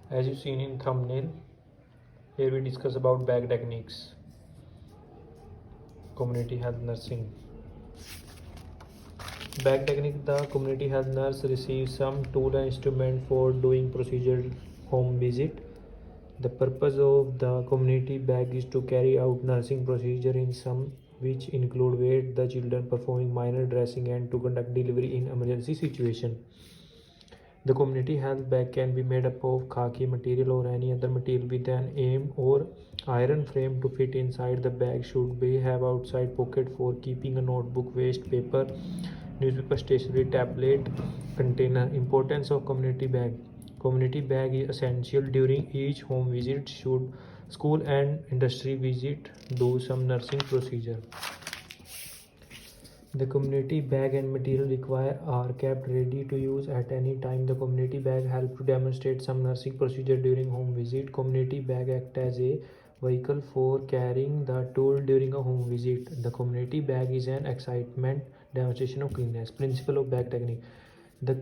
As you seen in thumbnail, here we discuss about bag techniques, community health nursing. Bag technique: the community health nurse receives some tool and instrument for doing procedure home visit. The purpose of the community bag is to carry out nursing procedure in some which include weight the children, performing minor dressing, and to conduct delivery in emergency situation. The community health bag can be made up of khaki material or any other material with an aim or iron frame to fit inside. The bag should be have outside pocket for keeping a notebook, waste paper, newspaper, stationery, tablet, container. Importance of community bag. Community bag is essential during each home visit. Should school and industry visit, do some nursing procedure. The community bag and material required are kept ready to use at any time. The community bag helps to demonstrate some nursing procedure during home visit. Community bag act as a vehicle for carrying the tool during a home visit. The community bag is an excitement demonstration of cleanliness. Principle of bag technique. The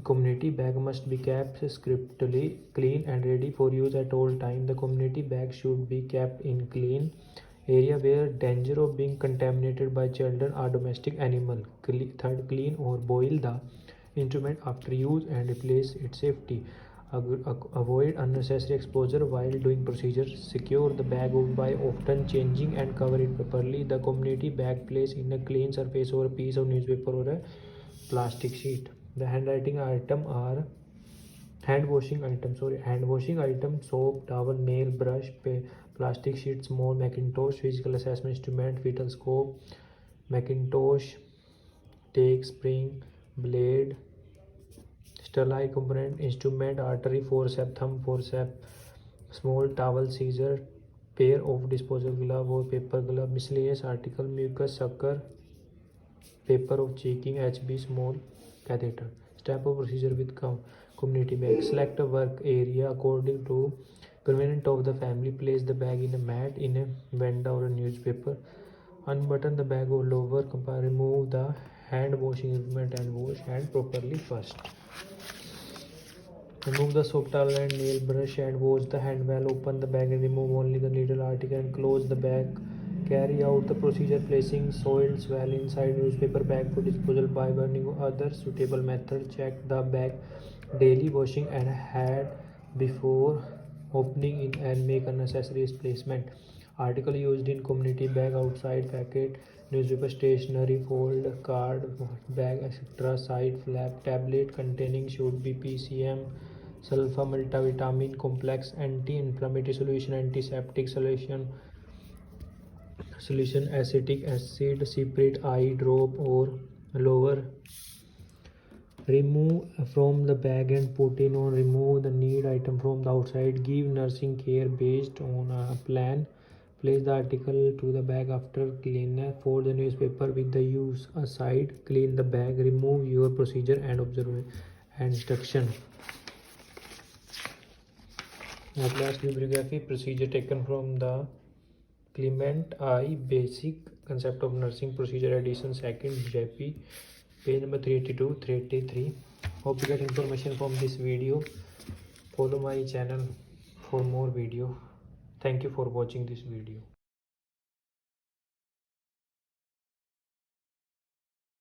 community bag must be kept strictly clean and ready for use at all times. The community bag should be kept in clean area where danger of being contaminated by children or domestic animal. Third, clean or boil the instrument after use and replace its safety. Avoid unnecessary exposure while doing procedures. Secure the bag by often changing and cover it properly. The community bag placed in a clean surface or a piece of newspaper or a plastic sheet. The hand washing item: soap, towel, nail brush, plastic sheet, small Macintosh, physical assessment instrument, fetal scope, Macintosh, take, spring, blade, sterile component, instrument, artery, forceps, thumb forceps, small towel, scissor, pair of disposable glove or paper glove, miscellaneous article, mucus sucker, paper of checking, HB, small catheter. Step of procedure with community bag. Select a work area according to convenience of the family. Place the bag in a mat, in a venda or a newspaper. Unbutton the bag or lower compartment. Remove the hand washing equipment and wash hand properly first. Remove the soap towel and nail brush and wash the hand well. Open the bag and remove only the needle article and close the bag. Carry out the procedure placing soiled swell inside newspaper bag for disposal by burning or other suitable method. Check the bag daily, washing and hand before opening it and make unnecessary placement. Article used in community bag: outside packet, newspaper, stationery, fold, card, bag, etc. Side flap, tablet containing should be PCM, sulfa multivitamin complex, anti-inflammatory solution, antiseptic solution, acetic acid, separate eye drop or lower. Remove from the bag and put in on. Remove the need item from the outside. Give nursing care based on a plan. Place the article to the bag after cleaner. Fold the newspaper with the use aside. Clean the bag. Remove your procedure and observe and instruction. At last, bibliography. Procedure taken from the Clement I. Basic Concept of Nursing Procedure Edition 2nd, JP, page number 382, 383. Hope you get information from this video. Follow my channel for more video. Thank you for watching this video.